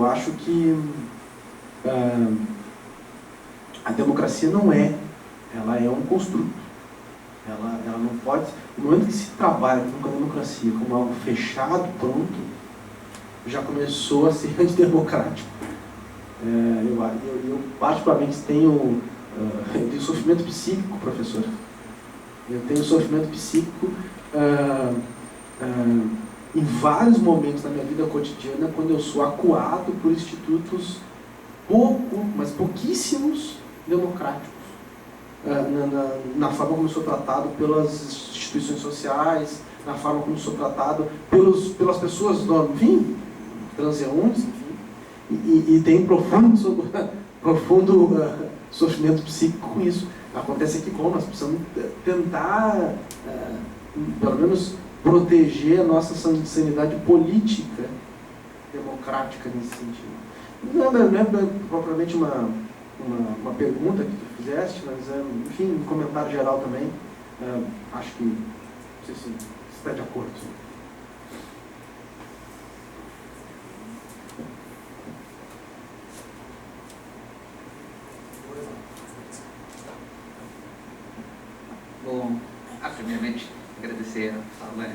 Eu acho que a democracia ela é um construto. Ela não pode, no momento que se trabalha com a democracia como algo fechado, pronto, já começou a ser antidemocrático. Eu particularmente tenho sofrimento psíquico, professor. Eu tenho sofrimento psíquico em vários momentos da minha vida cotidiana, quando eu sou acuado por institutos mas pouquíssimos democráticos. Na forma como eu sou tratado pelas instituições sociais, na forma como eu sou tratado pelas pessoas, enfim, transeuntes, enfim, e tem profundo sofrimento psíquico com isso. Acontece aqui como nós precisamos tentar, pelo menos, proteger a nossa sanidade política democrática nesse sentido. Não é propriamente uma pergunta que tu fizeste, mas, enfim, um comentário geral também. Acho que, não sei se está de acordo. Bom, primeiramente, agradecer a fala.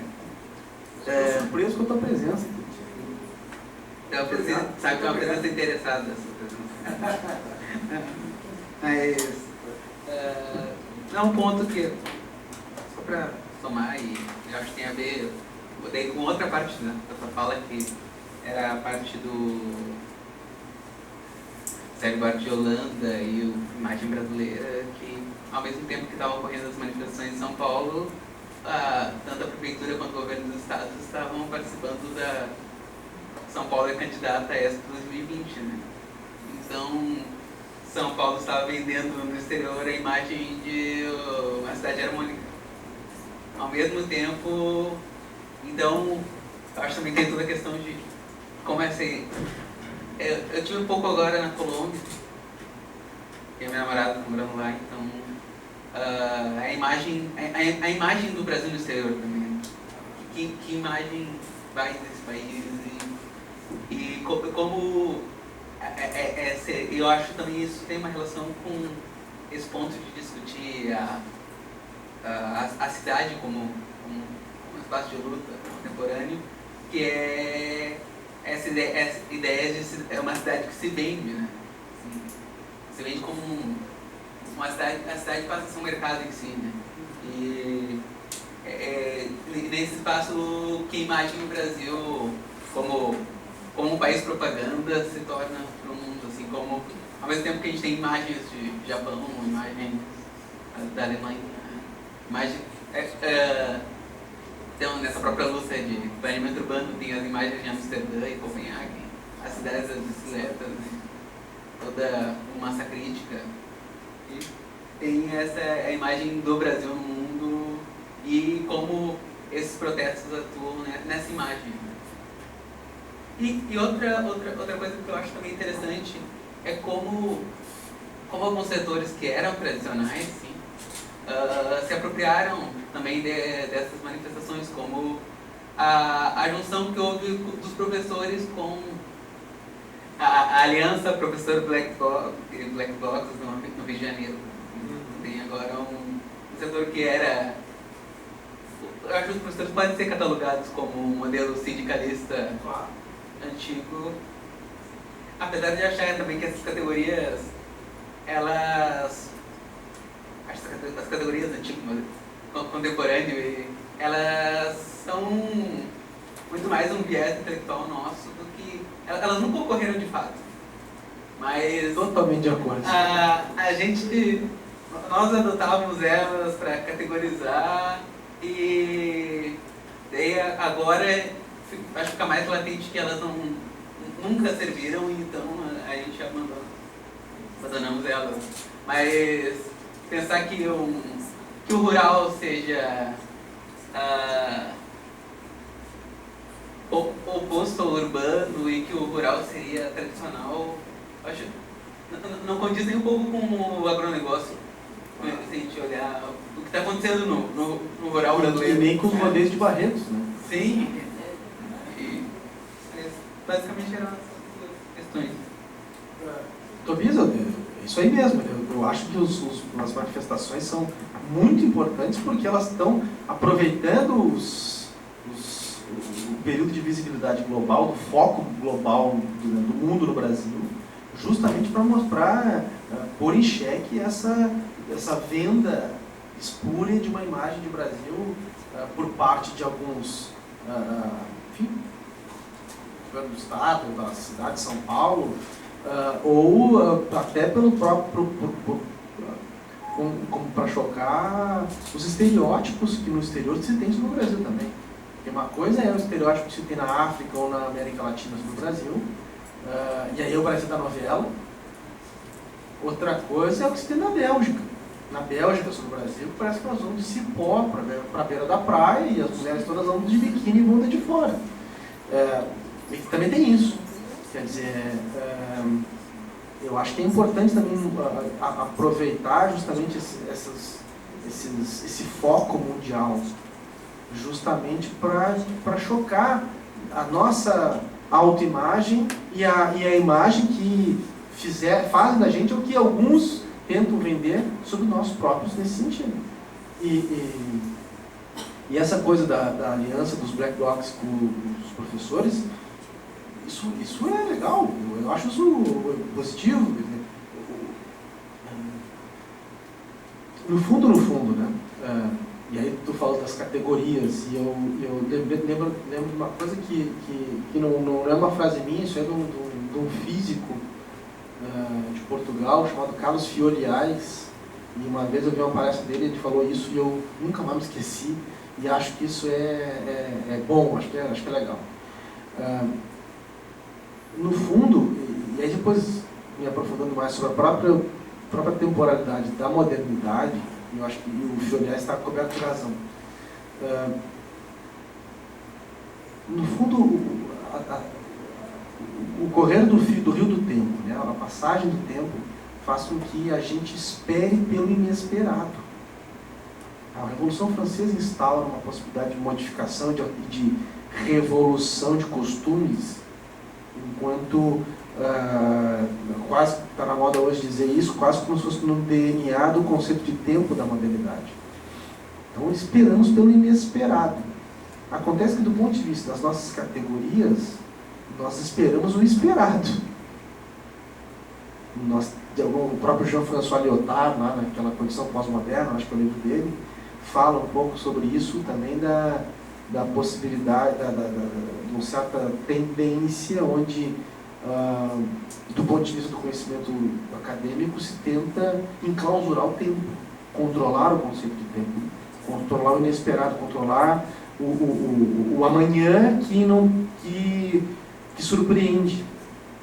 Estou surpreso com a tua presença. Sabe que é uma presença interessada. Mas é um ponto que, só para somar, e eu acho que tem a ver daí com outra parte da sua fala, que era a parte do Sérgio Buarque de Holanda e a imagem brasileira, que ao mesmo tempo que estavam ocorrendo as manifestações em São Paulo, tanto a prefeitura quanto o governo do estado estavam participando da São Paulo é candidata a Expo 2020, né? Então, São Paulo estava vendendo no exterior a imagem de uma cidade harmônica. Ao mesmo tempo, então, eu acho também que tem toda a questão de como é assim. Eu tive um pouco agora na Colômbia, que a minha namorada está morando lá, então a imagem do Brasil no exterior também. Que imagem vai desse país e como eu acho também isso tem uma relação com esse ponto de discutir a cidade como um espaço de luta contemporâneo, que é essa ideia de é uma cidade que se vende, né? Assim, se vende como uma cidade, a cidade passa a ser um mercado em si, né? E nesse espaço, que imagem o Brasil como um país propaganda se torna para o mundo, assim, como ao mesmo tempo que a gente tem imagens de Japão, imagens da Alemanha, imagens então, nessa própria luta de planeamento urbano, tem as imagens de Amsterdã e Copenhague, as cidades das bicicletas, toda uma massa crítica. E tem essa imagem do Brasil no mundo e como esses protestos atuam nessa imagem. E outra coisa que eu acho também interessante é como alguns setores que eram tradicionais, sim, se apropriaram também dessas manifestações, como a junção que houve dos professores com a aliança professor Black Box no Rio de Janeiro. Tem agora um setor que era... Eu acho que os professores podem ser catalogados como um modelo sindicalista antigo, apesar de achar também que essas categorias, elas... As categorias antigas, contemporâneo, elas são muito mais um viés intelectual nosso do que... Elas nunca ocorreram de fato, mas... Totalmente de acordo. Nós adotávamos elas para categorizar e daí agora acho que fica mais latente que elas nunca serviram, então a gente abandonamos elas. Mas pensar que o rural seja oposto ao urbano e que o rural seria tradicional, acho não condiz nem um pouco com o agronegócio. Se a gente olhar o que está acontecendo no rural brasileiro. E nem com os rodeios de Barretos, né? Sim. Basicamente eram essas duas Tobias, isso aí mesmo. Eu acho que as manifestações são muito importantes porque elas estão aproveitando o período de visibilidade global, do foco global do mundo no Brasil, justamente para mostrar, pôr em xeque essa venda espúria de uma imagem de Brasil por parte de alguns, enfim, governo do Estado, da cidade de São Paulo, ou até pelo próprio, como para chocar os estereótipos que no exterior se tem sobre o Brasil também. Porque uma coisa é o estereótipo que se tem na África ou na América Latina sobre o Brasil, e aí é o Brasil da novela. Outra coisa é o que se tem na Bélgica. Na Bélgica sobre o Brasil, parece que nós vamos de cipó para a beira da praia e as mulheres todas vão de biquíni e bunda de fora. E também tem isso. Quer dizer, eu acho que é importante também aproveitar justamente esse foco mundial, justamente para chocar a nossa autoimagem e a imagem que fazem da gente o que alguns tentam vender sobre nós próprios nesse sentido. E essa coisa da aliança dos Black Blocs com os professores, isso é legal, eu acho isso positivo. No fundo, né? E aí tu fala das categorias, e eu lembro de uma coisa que não é uma frase minha, isso é de um físico de Portugal, chamado Carlos Fioliais, e uma vez eu vi uma palestra dele, ele falou isso e eu nunca mais me esqueci, e acho que isso é bom, acho que é legal. No fundo, e aí depois me aprofundando mais sobre a própria temporalidade da modernidade, eu acho que o Fioliais está coberto de razão. No fundo, o correr do rio do tempo, né, a passagem do tempo, faz com que a gente espere pelo inesperado. A Revolução Francesa instaura uma possibilidade de modificação e de revolução de costumes, enquanto quase está na moda hoje dizer isso, quase como se fosse no DNA do conceito de tempo da modernidade. Então esperamos pelo inesperado. Acontece que do ponto de vista das nossas categorias, nós esperamos o esperado. O próprio Jean-François Lyotard, lá naquela condição pós-moderna, acho que é o livro dele, fala um pouco sobre isso também, da possibilidade, de uma certa tendência onde, do ponto de vista do conhecimento acadêmico, se tenta enclausurar o tempo, controlar o conceito de tempo, controlar o inesperado, controlar o amanhã que surpreende,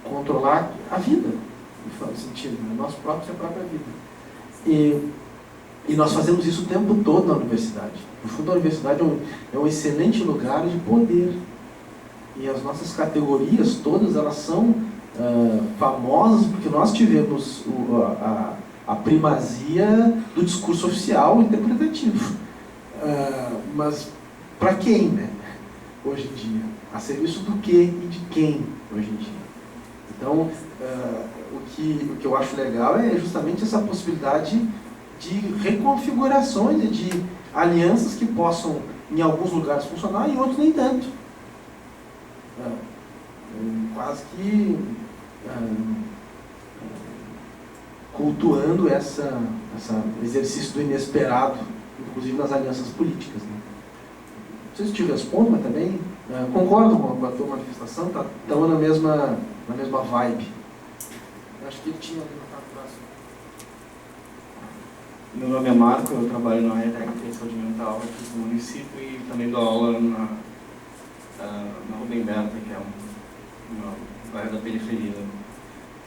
controlar a vida, no sentido, né? Nós próprios e a própria vida. E nós fazemos isso o tempo todo na universidade. No fundo, a universidade é um excelente lugar de poder. E as nossas categorias todas, elas são famosas porque nós tivemos a primazia do discurso oficial interpretativo. Mas para quem, né? Hoje em dia? A serviço do quê e de quem hoje em dia? Então, o que eu acho legal é justamente essa possibilidade de reconfigurações e de alianças que possam, em alguns lugares, funcionar e em outros nem tanto. Quase que cultuando esse exercício do inesperado, inclusive nas alianças políticas, né? Não sei se te respondo, mas também concordo com a tua manifestação, estamos na mesma vibe. Acho que ele tinha levantado o braço. Meu nome é Marco, eu trabalho na área técnica de saúde mental aqui do município e também dou aula na Rubem Berta, que é uma bairro da periferia.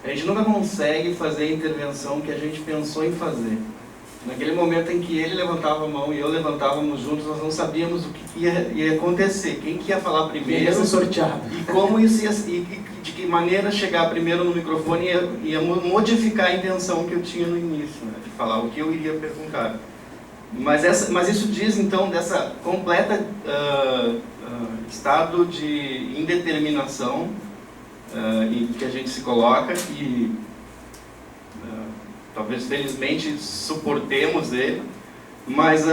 A gente nunca consegue fazer a intervenção que a gente pensou em fazer. Naquele momento em que ele levantava a mão e eu levantávamos juntos, nós não sabíamos o que ia acontecer, quem que ia falar primeiro, ia ser sorteado, e como isso ia, e de que maneira chegar primeiro no microfone ia modificar a intenção que eu tinha no início, né, de falar o que eu iria perguntar. Mas isso diz então dessa completa estado de indeterminação em que a gente se coloca, talvez felizmente suportemos ele, mas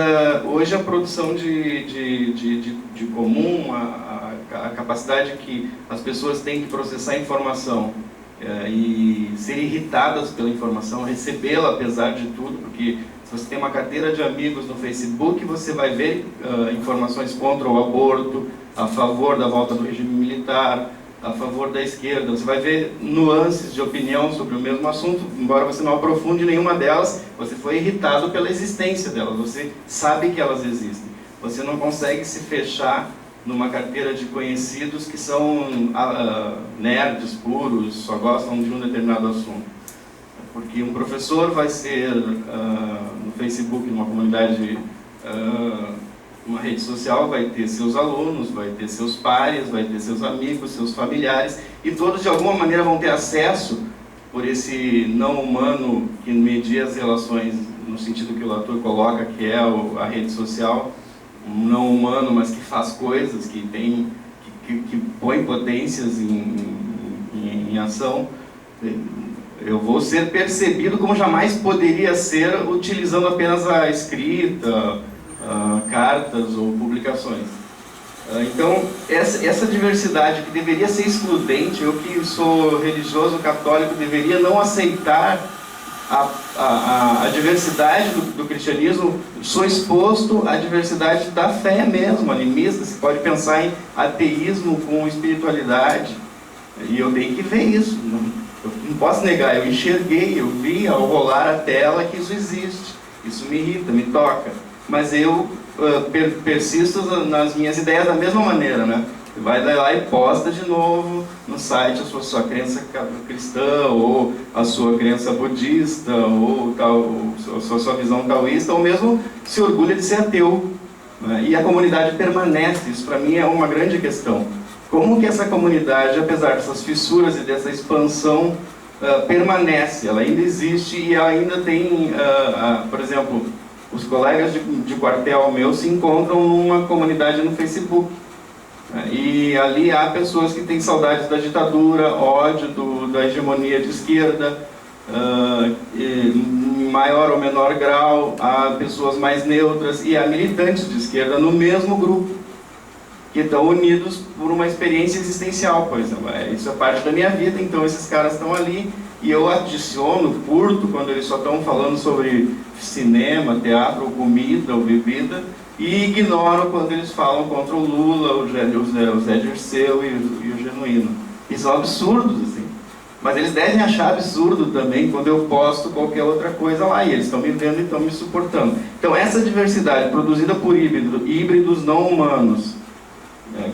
hoje a produção de comum, a capacidade que as pessoas têm de processar informação e ser irritadas pela informação, recebê-la apesar de tudo, porque se você tem uma carteira de amigos no Facebook, você vai ver informações contra o aborto, a favor da volta do regime militar, a favor da esquerda. Você vai ver nuances de opinião sobre o mesmo assunto, embora você não aprofunde nenhuma delas, você foi irritado pela existência delas, você sabe que elas existem. Você não consegue se fechar numa carteira de conhecidos que são nerds puros, só gostam de um determinado assunto. Porque um professor vai ser, no Facebook, numa comunidade, uma rede social, vai ter seus alunos, vai ter seus pares, vai ter seus amigos, seus familiares, e todos de alguma maneira vão ter acesso por esse não humano que media as relações no sentido que o Latour coloca, que é a rede social, um não humano, mas que faz coisas, que põe potências em ação. Eu vou ser percebido como jamais poderia ser utilizando apenas a escrita, cartas ou publicações. Então, essa diversidade que deveria ser excludente, eu que sou religioso católico deveria não aceitar a diversidade do cristianismo, sou exposto à diversidade da fé mesmo, animista. Você pode pensar em ateísmo com espiritualidade, e eu tenho que ver isso, eu não posso negar, eu enxerguei, eu vi ao rolar a tela que isso existe, isso me irrita, me toca, mas eu persisto nas minhas ideias da mesma maneira, né? Você vai lá e posta de novo no site a sua crença cristã, ou a sua crença budista, ou a sua visão taoísta, ou mesmo se orgulha de ser ateu, né? E a comunidade permanece, isso para mim é uma grande questão. Como que essa comunidade, apesar dessas fissuras e dessa expansão, permanece, ela ainda existe e ela ainda tem, por exemplo, os colegas de quartel meu se encontram numa comunidade no Facebook. E ali há pessoas que têm saudades da ditadura, ódio da hegemonia de esquerda, em maior ou menor grau, há pessoas mais neutras e há militantes de esquerda no mesmo grupo, que estão unidos por uma experiência existencial, por exemplo. Isso é parte da minha vida, então esses caras estão ali e eu adiciono, curto, quando eles só estão falando sobre cinema, teatro, ou comida, ou bebida, e ignoro quando eles falam contra o Lula, o Zé Dirceu e o Genuíno. E são absurdos, assim. Mas eles devem achar absurdo também quando eu posto qualquer outra coisa lá, e eles estão me vendo e estão me suportando. Então essa diversidade produzida por híbridos não humanos,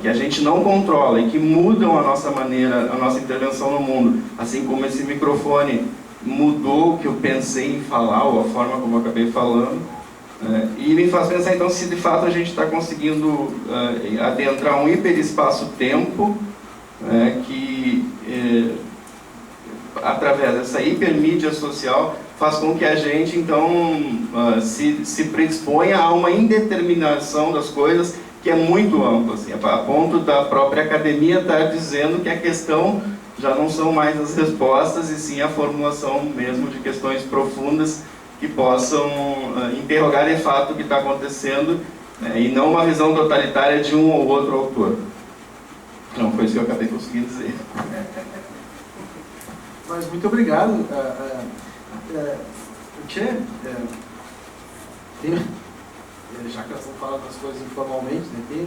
que a gente não controla e que mudam a nossa maneira, a nossa intervenção no mundo, assim como esse microfone mudou o que eu pensei em falar, ou a forma como eu acabei falando, e me faz pensar então se de fato a gente está conseguindo adentrar um hiperespaço-tempo que através dessa hipermídia social faz com que a gente então se predisponha a uma indeterminação das coisas que é muito ampla, assim, a ponto da própria academia estar dizendo que a questão já não são mais as respostas, e sim a formulação mesmo de questões profundas que possam interrogar de fato o que está acontecendo, e não uma visão totalitária de um ou outro autor. Não, foi isso que eu acabei conseguindo dizer. Mas muito obrigado. Já que nós estamos falando das coisas informalmente, né,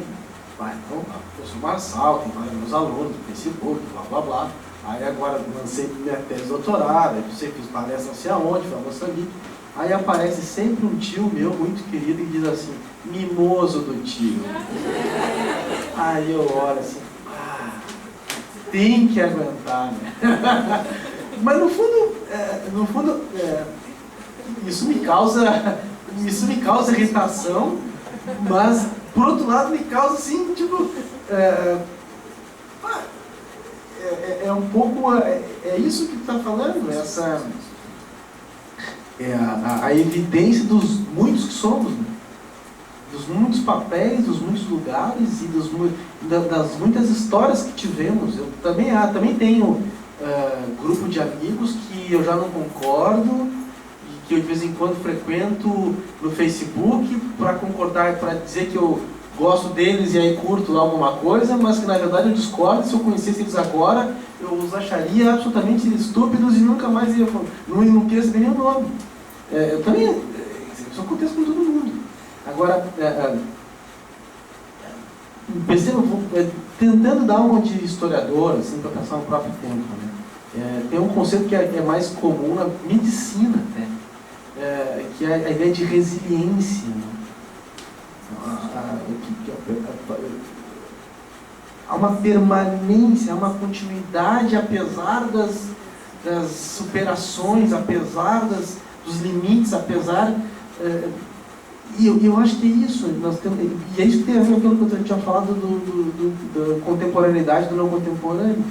então, eu sou Marçal, tem vários meus alunos no Facebook, blá blá blá. Aí agora lancei minha tese de doutorado, aí você fiz palestra não sei aonde, foi a Moçambique. Aí aparece sempre um tio meu muito querido e diz assim, mimoso do tio. Aí eu olho assim, tem que aguentar, né? Mas no fundo, isso me causa irritação, mas por outro lado me causa assim, tipo, é um pouco, é isso que tu está falando, a evidência dos muitos que somos, né? Dos muitos papéis, dos muitos lugares e das muitas histórias que tivemos. Eu também tenho grupo de amigos que eu já não concordo, que eu de vez em quando frequento no Facebook para concordar, para dizer que eu gosto deles e aí curto lá alguma coisa, mas que na verdade eu discordo. Se eu conhecesse eles agora, eu os acharia absolutamente estúpidos e nunca mais ia, não queria saber nem o nome. Eu também, isso acontece com todo mundo. Agora, perceba, tentando dar uma de historiador, assim, para pensar no próprio tempo, né? Tem um conceito que é mais comum na medicina até, que é a ideia de resiliência, né? Há uma permanência, há uma continuidade, apesar das superações, apesar dos limites, apesar... E eu acho que é isso, e é isso que tem a ver com aquilo que eu tinha falado da contemporaneidade, do não contemporâneo.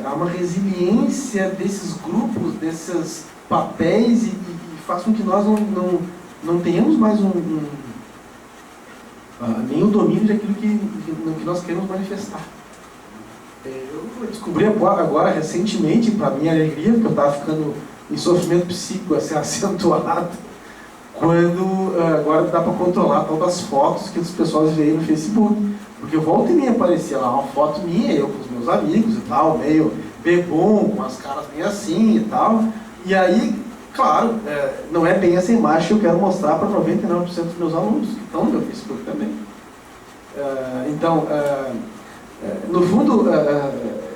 Há uma resiliência desses grupos, desses papéis, e faz com que nós não tenhamos mais nem o domínio daquilo que nós queremos manifestar. Eu descobri agora recentemente, para minha alegria, porque eu estava ficando em sofrimento psíquico assim, acentuado, quando agora dá para controlar todas as fotos que os pessoas veem no Facebook. Porque volta e meia aparecia lá uma foto minha, eu com os meus amigos e tal, meio bebum, com as caras bem assim e tal. E aí, claro, não é bem essa imagem que eu quero mostrar para 99% dos meus alunos, que estão no meu Facebook também. Então, no fundo,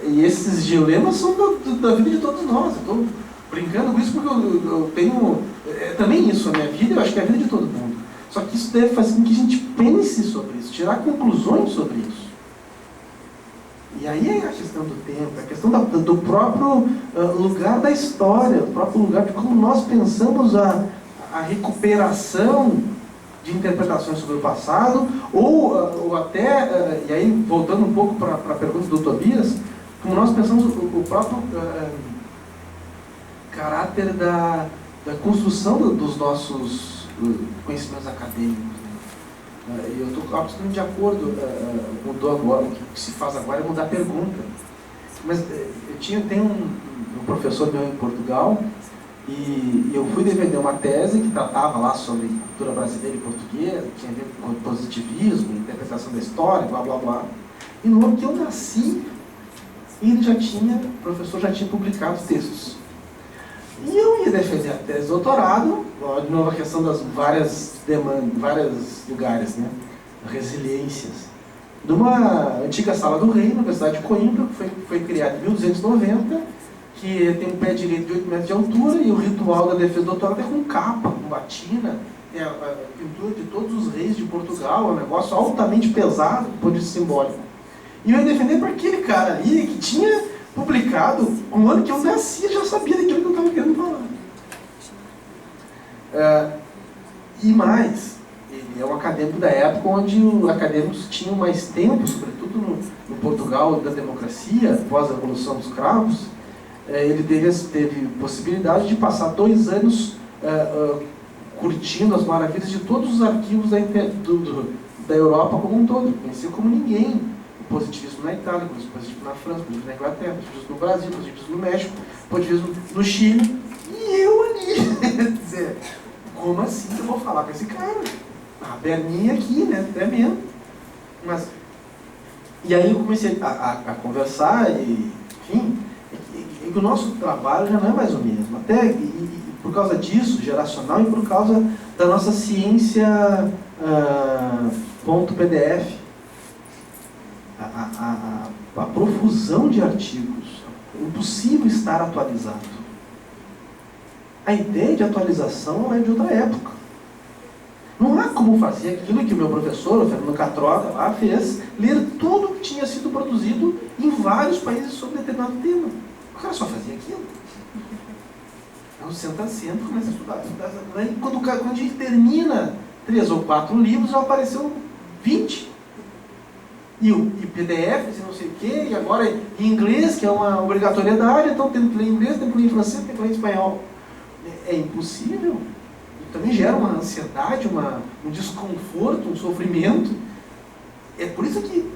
e esses dilemas são da vida de todos nós. Eu estou brincando com isso porque eu tenho... também isso, a minha vida, eu acho que é a vida de todo mundo. Só que isso deve fazer com que a gente pense sobre isso, tirar conclusões sobre isso. E aí é a questão do tempo, a questão do próprio lugar da história, do próprio lugar de como nós pensamos a recuperação de interpretações sobre o passado, ou até, e aí voltando um pouco para a pergunta do Tobias, como nós pensamos o próprio caráter da construção dos nossos conhecimentos acadêmicos. E eu estou absolutamente de acordo, mudou agora, o que se faz agora é mudar a pergunta. Mas tem um professor meu em Portugal, e eu fui defender uma tese que tratava lá sobre cultura brasileira e portuguesa, tinha a ver com positivismo, interpretação da história, blá blá blá. E no ano que eu nasci, o professor já tinha publicado textos. E eu ia defender a tese de doutorado, de novo a questão das várias demandas, vários lugares, né? Resiliências. Numa antiga sala do rei, na Universidade de Coimbra, que foi criada em 1290, que tem um pé direito de 8 metros de altura, e o ritual da defesa do doutorado é com capa, com batina, tem a pintura de todos os reis de Portugal, é um negócio altamente pesado, do ponto de vista simbólico. E eu ia defender para aquele cara ali que tinha publicado, um ano que eu nasci, já sabia daquilo que eu estava querendo falar. E mais, ele é um acadêmico da época onde os acadêmicos tinham mais tempo, sobretudo no Portugal da democracia, após a Revolução dos Cravos. Ele teve possibilidade de passar 2 anos curtindo as maravilhas de todos os arquivos da Europa como um todo. Conhecia como ninguém o positivismo na Itália, o positivismo na França, o positivismo na Inglaterra, o positivismo no Brasil, o positivismo no México, o positivismo no Chile. E eu ali, quer dizer, como assim que eu vou falar com esse cara? A perninha aqui, né? Até mesmo. E aí eu comecei a conversar e, enfim, que o nosso trabalho já não é mais o mesmo. Até por causa disso, geracional, e por causa da nossa ciência .pdf. A profusão de artigos, é impossível estar atualizado. A ideia de atualização é de outra época. Não há como fazer aquilo que o meu professor, o Fernando Catroga, lá fez, ler tudo que tinha sido produzido em vários países sobre determinado tema. O cara só fazia aquilo. Então senta, começa a estudar. Aí, quando a gente termina 3 ou 4 livros, já apareceu 20. E PDF, não sei o quê, e agora em inglês, que é uma obrigatoriedade, então tendo que ler em inglês, tendo que ler em francês, tendo que ler em espanhol. É impossível. Também gera uma ansiedade, um desconforto, um sofrimento. É por isso que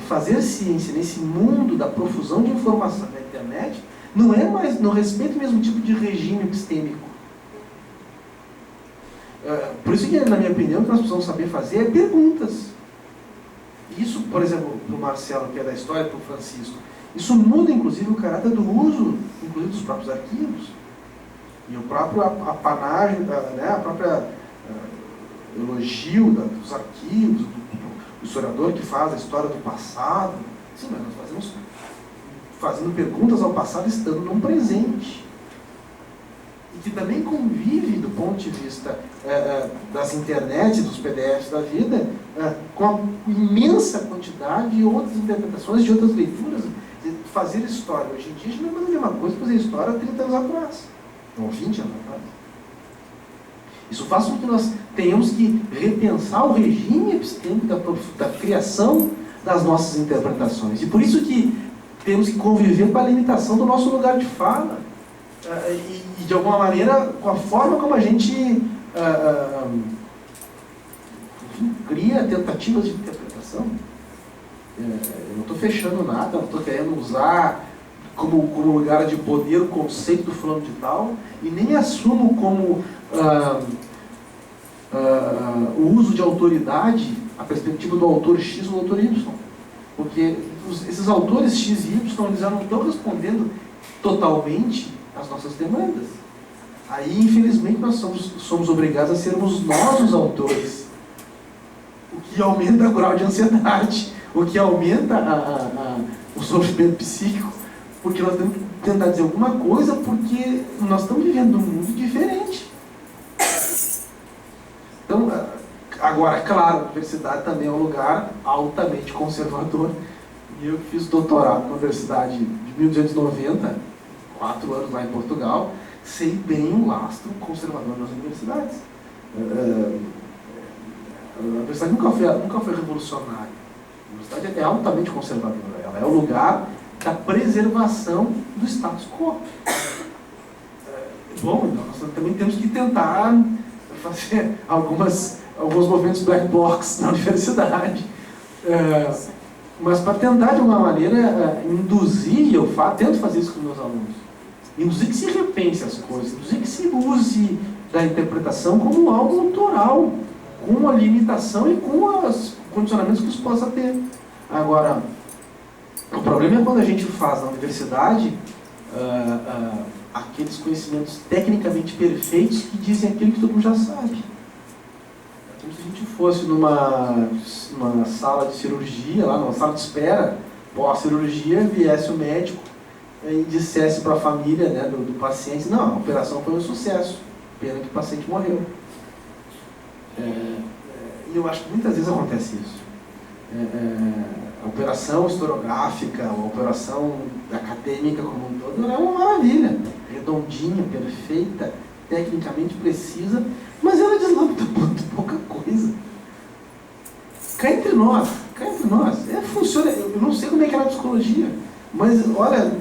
fazer ciência nesse mundo da profusão de informação na internet não respeita o mesmo tipo de regime epistêmico. Por isso que, na minha opinião, o que nós precisamos saber fazer é perguntas. Isso, por exemplo, para o Marcelo, que é da história, para o Francisco, isso muda, inclusive, o caráter do uso, inclusive, dos próprios arquivos. E o próprio apanagem, né, a própria elogio dos arquivos, do historiador que faz a história do passado. Sim, mas nós fazemos fazendo perguntas ao passado estando no presente. E que também convive, do ponto de vista das internets, dos PDFs da vida, com a imensa quantidade de outras interpretações, de outras leituras. Fazer história hoje em dia não é a mesma coisa que fazer história há 30 anos atrás, ou 20 anos atrás. Isso faz com que nós tenhamos que repensar o regime epistêmico da criação das nossas interpretações. E por isso que temos que conviver com a limitação do nosso lugar de fala. E de alguma maneira, com a forma como a gente cria tentativas de interpretação. Eu não estou fechando nada, não estou querendo usar como lugar de poder o conceito do fulano de tal, e nem assumo como o uso de autoridade a perspectiva do autor X ou do autor Y. Porque esses autores X e Y, eles já não estão respondendo totalmente às nossas demandas. Aí, infelizmente, nós somos obrigados a sermos nós os autores. O que aumenta o grau de ansiedade, o que aumenta o sofrimento psíquico, porque nós temos que tentar dizer alguma coisa, porque nós estamos vivendo um mundo diferente. Então, agora, claro, a universidade também é um lugar altamente conservador. E eu fiz doutorado na universidade de 1290, 4 anos lá em Portugal, sei bem o lastro conservador nas universidades. A universidade nunca foi revolucionária. A universidade é altamente conservadora. Ela é o lugar da preservação do status quo. Bom, então nós também temos que tentar fazer alguns movimentos black box na universidade. Mas para tentar, de alguma maneira, induzir, eu tento fazer isso com meus alunos, induzir que se repense as coisas, induzir que se use da interpretação como algo autoral, com a limitação e com os condicionamentos que isso possa ter. Agora, o problema é quando a gente faz na universidade aqueles conhecimentos tecnicamente perfeitos que dizem aquilo que todo mundo já sabe. Como se a gente fosse numa sala de cirurgia, lá numa sala de espera, pós-cirurgia, viesse o médico e dissesse para a família, né, do paciente: não, a operação foi um sucesso, pena que o paciente morreu. E eu acho que muitas vezes acontece isso. A operação historiográfica, a operação acadêmica como um todo, é uma maravilha, redondinha, perfeita, tecnicamente precisa, mas ela diz lá muito pouca coisa. Cá entre nós, funciona. Eu não sei como é que é na psicologia, mas olha,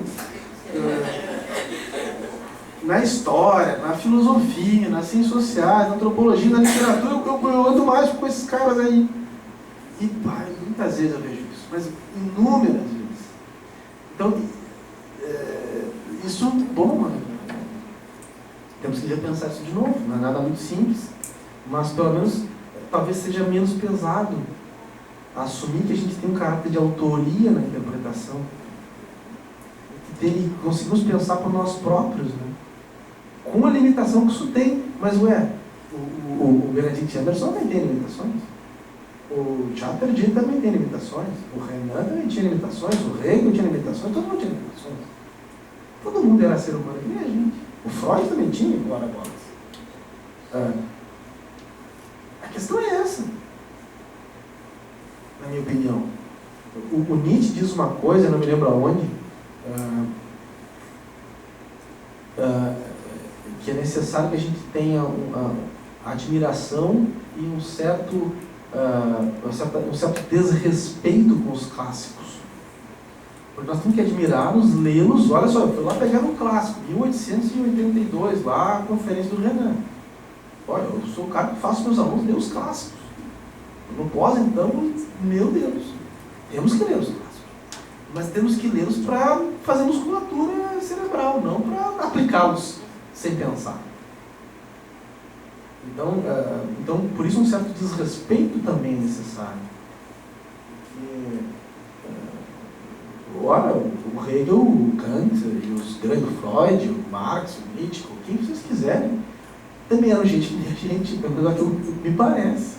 na história, na filosofia, nas ciências sociais, na antropologia, na literatura, eu ando mais com esses caras aí. E muitas vezes eu vejo isso, mas inúmeras vezes. Então, isso, bom, temos que repensar isso de novo. Não é nada muito simples, mas pelo menos talvez seja menos pesado assumir que a gente tem um caráter de autoria na interpretação, que conseguimos pensar por nós próprios, né? Com a limitação que isso tem. Mas o Benedict Anderson também tem limitações, o Chatterjee também tem limitações, o Renan também tinha limitações, o Hegel tinha limitações, todo mundo tinha limitações. Todo mundo era ser humano que nem a gente. O Freud também tinha, embora bolas. A questão é essa, na minha opinião. O Nietzsche diz uma coisa, não me lembro aonde, que é necessário que a gente tenha a admiração e um certo desrespeito com os clássicos. Porque nós temos que admirá-los, lê-los. Olha só, eu fui lá pegar um clássico, 1882, lá a conferência do Renan. Olha, eu sou o cara que faço meus alunos ler os clássicos. Eu não posso, então, meu Deus, temos que ler os clássicos. Mas temos que lê-los para fazer musculatura cerebral, não para aplicá-los sem pensar. Então, por isso um certo desrespeito também é necessário. Porque, ora, o Hegel, o Kant, e os grandes Freud, o Marx, o Nietzsche, quem vocês quiserem, também eram gente que nem a gente, pelo menos aquilo que me parece.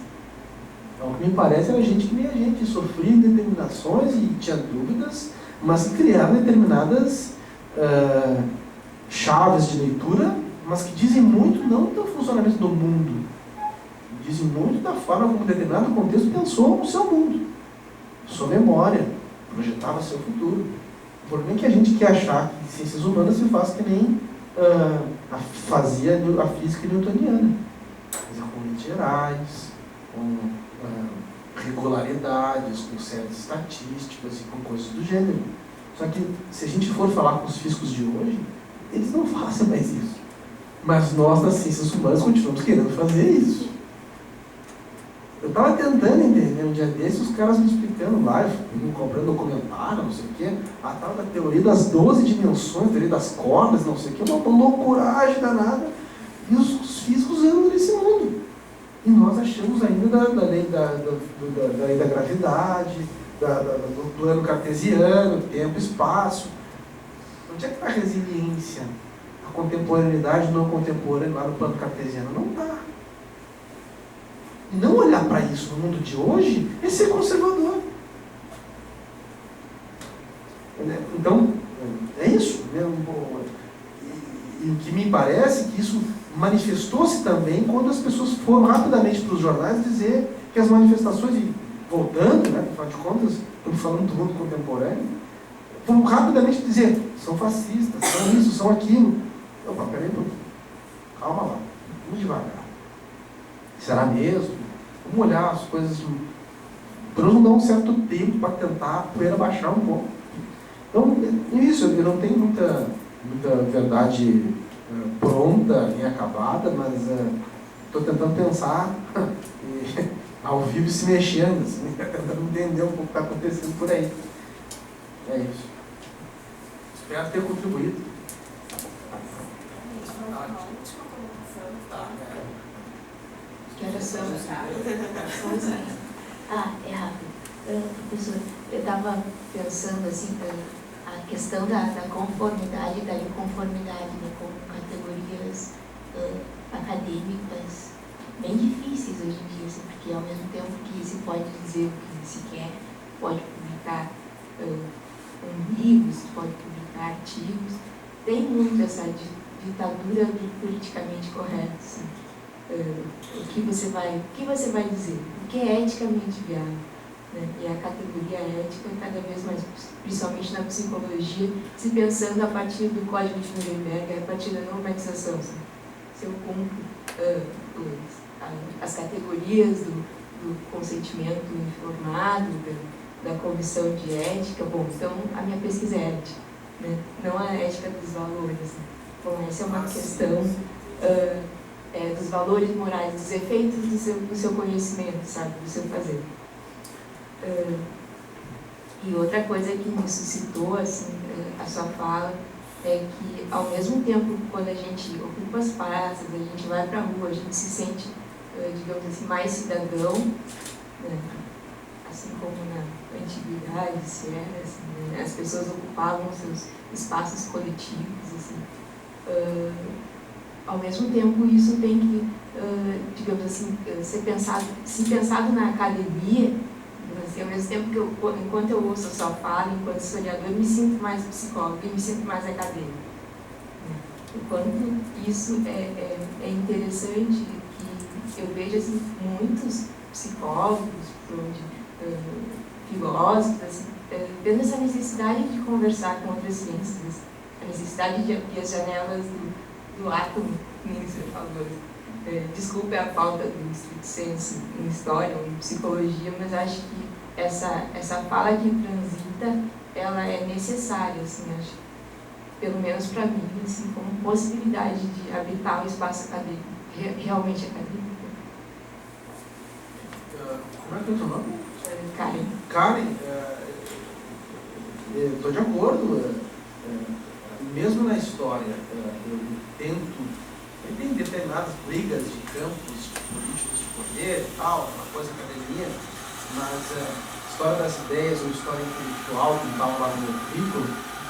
Então, o que me parece era gente que nem a gente, sofria determinações e tinha dúvidas, mas que criaram determinadas chaves de leitura, mas que dizem muito não do funcionamento do mundo, dizem muito da forma como determinado contexto pensou o seu mundo, sua memória, projetava seu futuro. O problema é que a gente quer achar que ciências humanas se faz que nem fazia a física newtoniana, com leis gerais, com regularidades, com séries estatísticas e com coisas do gênero. Só que, se a gente for falar com os físicos de hoje, eles não fazem mais isso. Mas nós, das ciências humanas, continuamos querendo fazer isso. Eu estava tentando entender um dia desses, os caras me explicando lá, me comprando documentário, não sei o quê, a tal da teoria das 12 dimensões, a teoria das cordas, não sei o quê, uma loucuragem danada. E os físicos andam nesse mundo. E nós achamos ainda da lei da gravidade, do plano cartesiano, tempo e espaço. Onde é que está a resiliência? A contemporaneidade não contemporânea lá no plano cartesiano? Não está. E não olhar para isso no mundo de hoje é ser conservador. Então, é isso. E o que me parece é que isso manifestou-se também quando as pessoas foram rapidamente para os jornais dizer que as manifestações, e voltando, né, afinal de contas, estamos falando do mundo contemporâneo, foram rapidamente dizer, são fascistas, são isso, são aquilo. Opa, peraí, calma lá, vamos devagar. Será mesmo? Vamos olhar as coisas, para não dar um certo tempo para tentar a poeira baixar um pouco. Então, isso, eu não tenho muita verdade pronta, nem acabada, mas estou tentando pensar ao vivo e se mexendo, assim, tentando entender um pouco o que está acontecendo por aí. É isso. Espero ter contribuído. Que horas são? 11. É rápido. Professor, eu estava pensando assim, a questão da conformidade e da inconformidade, né, com categorias acadêmicas bem difíceis hoje em dia, assim, porque ao mesmo tempo que se pode dizer o que se quer, pode publicar livros, pode publicar artigos, tem muito essa ditadura do politicamente correto. Assim. O que você vai dizer? O que é eticamente viável? Né? E a categoria ética, cada vez mais, principalmente na psicologia, se pensando a partir do Código de Nuremberg, a partir da normatização. Sabe? Se eu cumpro as categorias do consentimento informado, da comissão de ética, bom, então a minha pesquisa é ética, né? Não a ética dos valores. Bom, essa é uma questão dos valores morais, dos efeitos do seu conhecimento, sabe, do seu fazer. E outra coisa que me suscitou assim, a sua fala é que, ao mesmo tempo, quando a gente ocupa as praças, a gente vai para a rua, a gente se sente, digamos assim, mais cidadão, né? Assim como na antiguidade, se era, assim, né? As pessoas ocupavam seus espaços coletivos, assim. Ao mesmo tempo, isso tem que, digamos assim, ser pensado na academia, assim, ao mesmo tempo que enquanto eu ouço a sua fala, enquanto historiador, eu me sinto mais psicólogo e me sinto mais acadêmico. O quanto isso é interessante, que eu vejo assim, muitos psicólogos, filósofos, assim, tendo essa necessidade de conversar com outras ciências, a necessidade de abrir as janelas do átomo, nem você falou. Desculpe a falta do estrito senso em história ou em psicologia, mas acho que essa fala que transita, ela é necessária, assim, acho, pelo menos para mim, assim, como possibilidade de habitar o espaço acadêmico, realmente acadêmico. Como é que é o seu nome? Karen. Karen, estou de acordo. Mesmo na história, eu tento Aí tem determinadas brigas de campos políticos de poder e tal, uma coisa academia, mas história das ideias ou história intelectual, que estava lá no meu currículo,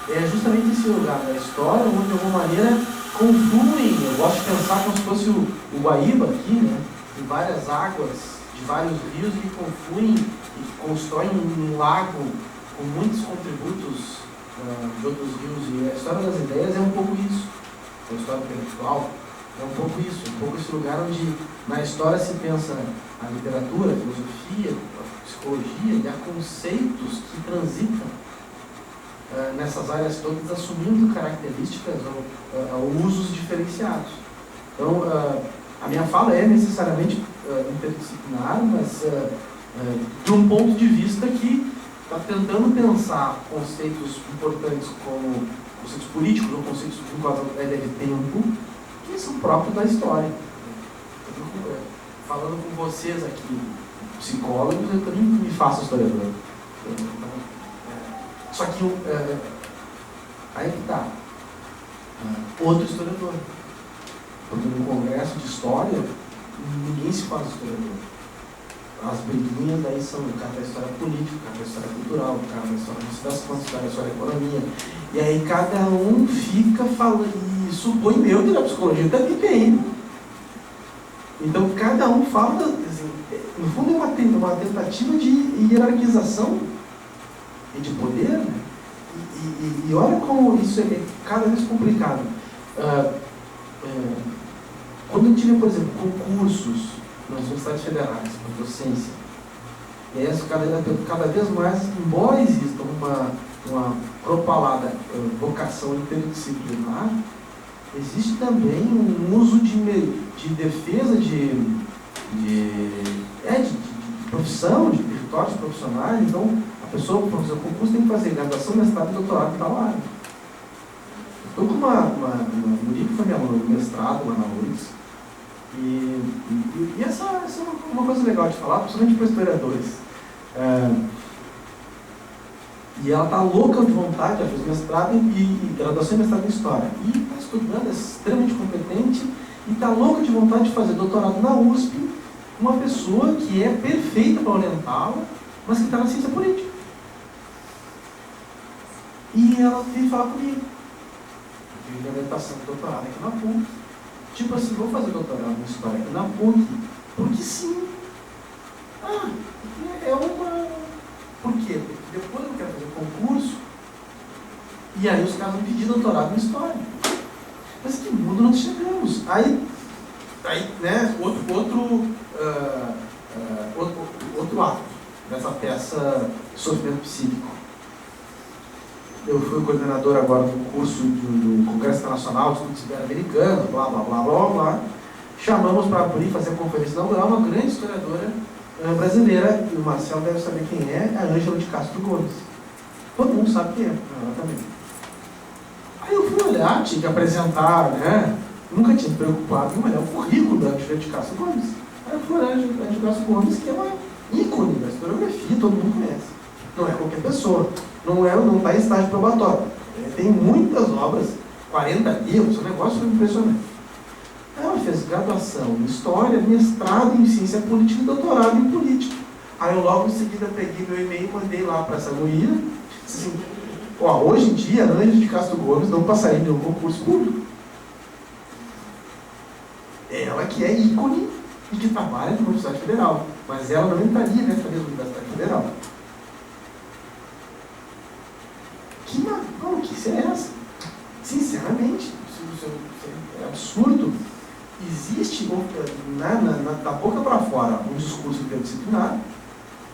é justamente esse lugar da história onde, de alguma maneira, confluem, eu gosto de pensar como se fosse o Guaíba aqui, né? Tem várias águas de vários rios que confluem e constroem um lago com muitos contributos de outros rios. E a história das ideias é um pouco isso. A história intelectual é um pouco isso. Um pouco esse lugar onde na história se pensa a literatura, a filosofia, a psicologia, e há conceitos que transitam nessas áreas todas, assumindo características ou usos diferenciados. Então, a minha fala é necessariamente interdisciplinar, mas de um ponto de vista que está tentando pensar conceitos importantes como conceitos políticos ou conceitos vinculados à ideia de tempo, que são próprios da história. Falando com vocês aqui, psicólogos, eu também me faço historiador. Só que aí que está. Outro historiador. Porque no congresso de história, ninguém se faz historiador. As briguinhas daí são o cara da história política, o cara da história cultural, o cara da história das contas, o cara da história da economia. E aí cada um fica falando, e supõe meu que na psicologia também tem. Então cada um fala, assim, no fundo é uma tentativa de hierarquização e de poder, né? E olha como isso é cada vez complicado. Quando a gente vê, por exemplo, concursos nas universidades federais, para docência, e aí cada vez mais, embora exista uma propalada vocação interdisciplinar, existe também um uso de defesa de profissão, de territórios profissionais. Então, a pessoa, para fazer o concurso, tem que fazer graduação, mestrado e doutorado em tal área. Estou com uma mulher que foi minha aluna no mestrado lá na URGS, e essa é uma coisa legal de falar, principalmente para historiadores. E ela está louca de vontade, ela fez mestrado e graduação e mestrado em História. E está estudando, é extremamente competente, e está louca de vontade de fazer doutorado na USP, uma pessoa que é perfeita para orientá-la, mas que está na ciência política. E ela veio falar comigo. Eu tive orientação de doutorado aqui na PUC. Tipo assim, vou fazer doutorado em História aqui na PUC, porque sim. Por quê? Porque depois eu quero fazer concurso, e aí os caras vão pedir doutorado em História. Mas que mundo nós chegamos? Aí né, outro ato dessa peça Sofrimento Psíquico. Eu fui o coordenador agora do curso do Congresso Internacional de Estudos Ibero-Americanos, blá, blá, blá, blá, blá. Chamamos para abrir, fazer a conferência inaugural, uma grande historiadora brasileira, e o Marcelo deve saber quem é, a Ângela de Castro Gomes. Todo mundo sabe quem é, ela também. Aí eu fui olhar, tinha que apresentar, né? Nunca tinha me preocupado em olhar o currículo da Ângela de Castro Gomes. Aí eu fui olhar a Ângela de Castro Gomes, que é uma ícone da historiografia, todo mundo conhece. Não é qualquer pessoa. Não está em estágio probatório. Tem muitas obras, 40 livros, um negócio impressionante. Ela fez graduação em História, mestrado em Ciência Política e doutorado em Política. Aí eu logo em seguida peguei meu e-mail e mandei lá para essa guria. Assim, hoje em dia, a Ângela de Castro Gomes não passaria em nenhum concurso público. Ela que é ícone e que trabalha na Universidade Federal. Mas ela não entraria nessa mesma Universidade Federal. Que maluquice é essa? Sinceramente, isso é absurdo. Existe, da boca para fora, um discurso interdisciplinar,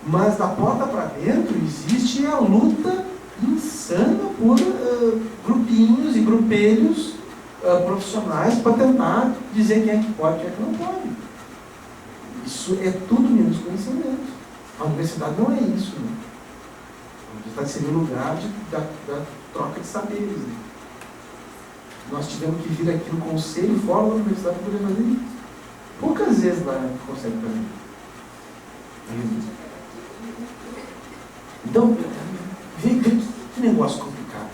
mas da porta para dentro existe a luta insana por grupinhos e grupelhos profissionais para tentar dizer quem é que pode e quem é que não pode. Isso é tudo menos conhecimento. A universidade não é isso, né? A universidade seria um lugar da troca de saberes, né? Nós tivemos que vir aqui no conselho fora da universidade para poder fazer isso. Poucas vezes lá consegue fazer. Então, vê que negócio complicado.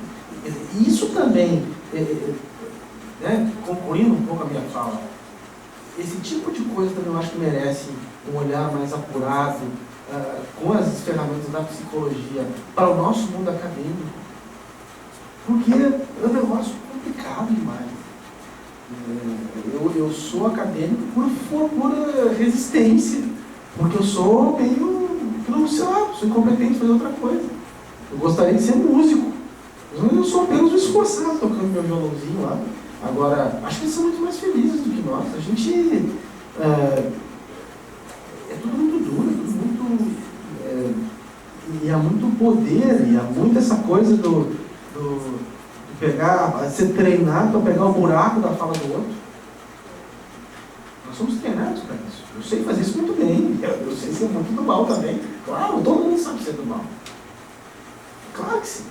E isso também né, concluindo um pouco a minha fala, esse tipo de coisa também eu acho que merece um olhar mais apurado, com as ferramentas da psicologia, para o nosso mundo acadêmico. Porque é um negócio complicado demais. Eu sou acadêmico por resistência, porque eu sou meio, sei lá, sou incompetente em fazer outra coisa. Eu gostaria de ser músico, mas eu sou apenas um esforçado tocando meu violãozinho lá. Agora, acho que eles são muito mais felizes do que nós. A gente é tudo muito duro, é tudo muito... e há muito poder, e há muito essa coisa do pegar, ser treinado para pegar o buraco da fala do outro. Nós somos treinados para isso. Eu sei fazer isso muito bem. Eu sei ser muito do mal também. Claro, todo mundo sabe ser do mal. Claro que sim.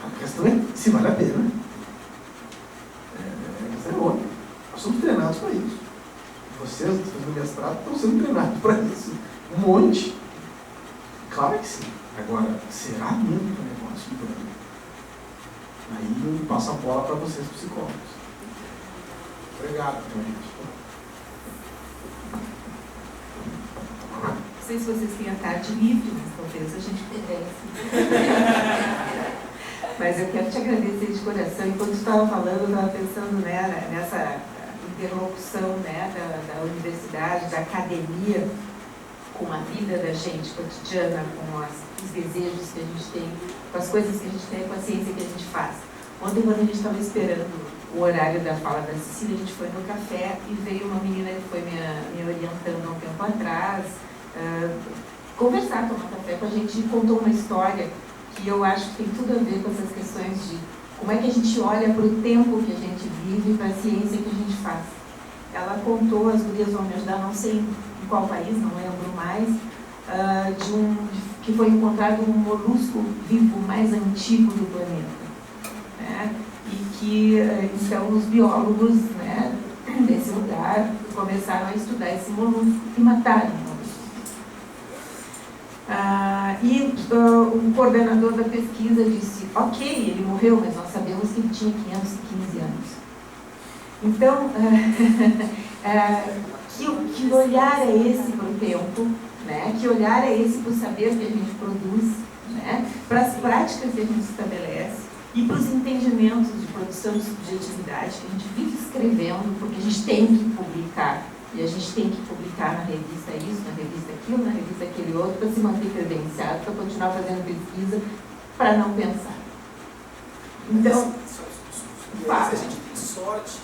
A questão é se vale a pena. A questão é outra. Nós somos treinados para isso. Vocês, do mestrado, estão sendo treinados para isso. Um monte. Claro que sim. Agora, será mesmo que o negócio é? Aí eu passo a bola para vocês, psicólogos. Obrigado, gente. Não sei se vocês têm a tarde livre, mas talvez a gente pudesse. Mas eu quero te agradecer de coração. Enquanto estava falando, eu estava pensando, né, nessa interlocução, né, da universidade, da academia, com a vida da gente cotidiana, com os desejos que a gente tem, com as coisas que a gente tem, com a ciência que a gente faz. Ontem, quando a gente estava esperando o horário da fala da Cecília, a gente foi no café e veio uma menina que foi me orientando há um tempo atrás, conversar, tomar café com a gente, e contou uma história que eu acho que tem tudo a ver com essas questões de como é que a gente olha para o tempo que a gente vive, para a ciência que a gente faz. Ela contou, as gurias vão me ajudar, não sei em qual país, não lembro mais, que foi encontrado um molusco vivo mais antigo do planeta. Né? E que, então, os biólogos, né, desse lugar começaram a estudar esse molusco e mataram o molusco. O coordenador da pesquisa disse, ok, ele morreu, mas nós sabemos que ele tinha 515 anos. Então, que olhar é esse para o tempo, né? Que olhar é esse para o saber que a gente produz, né? Para as práticas que a gente estabelece e para os entendimentos de produção de subjetividade que a gente vive escrevendo, porque a gente tem que publicar. E a gente tem que publicar na revista isso, na revista aquilo, na revista aquele outro, para se manter credenciado, para continuar fazendo pesquisa, para não pensar. Então, se a gente tem sorte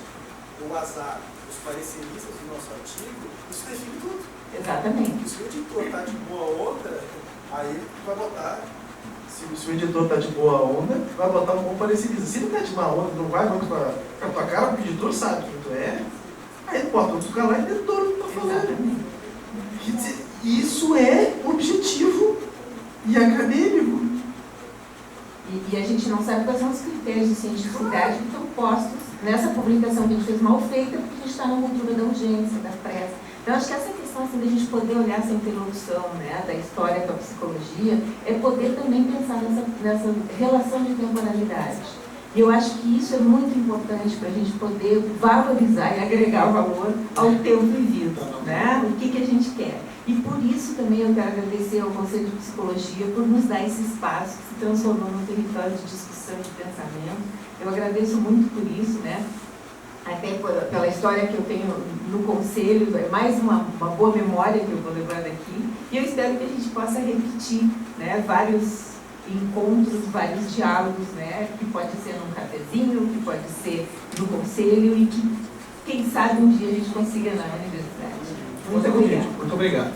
ou azar, os pareceristas do nosso artigo, isso define tudo. Exatamente. Se o editor está de boa onda, aí ele vai botar. Se o editor está de boa onda, vai botar um bom parecidista. Se ele está de má onda, não vai muito com a tua cara, porque o editor sabe quem tu é, aí ele bota outro cara lá e o editor não está falando. Quer dizer, isso é objetivo e acadêmico. E a gente não sabe quais são os critérios de cientificidade que estão postos nessa publicação que a gente fez mal feita, porque a gente está na cultura da urgência, da pressa. Então, acho que essa questão assim, da gente poder olhar essa interlocução, né, da história com a psicologia, é poder também pensar nessa relação de temporalidade. E eu acho que isso é muito importante para a gente poder valorizar e agregar valor ao tempo vivido, né? O que a gente quer. E por isso também eu quero agradecer ao Conselho de Psicologia por nos dar esse espaço que se transformou num território de discussão, de pensamento. Eu agradeço muito por isso, né? Até pela história que eu tenho no Conselho, é mais uma boa memória que eu vou levar daqui. E eu espero que a gente possa repetir, né, vários encontros, vários diálogos, né, que pode ser num cafezinho, que pode ser no Conselho e que, quem sabe, um dia a gente consiga na universidade. Muito obrigada. Muito obrigado.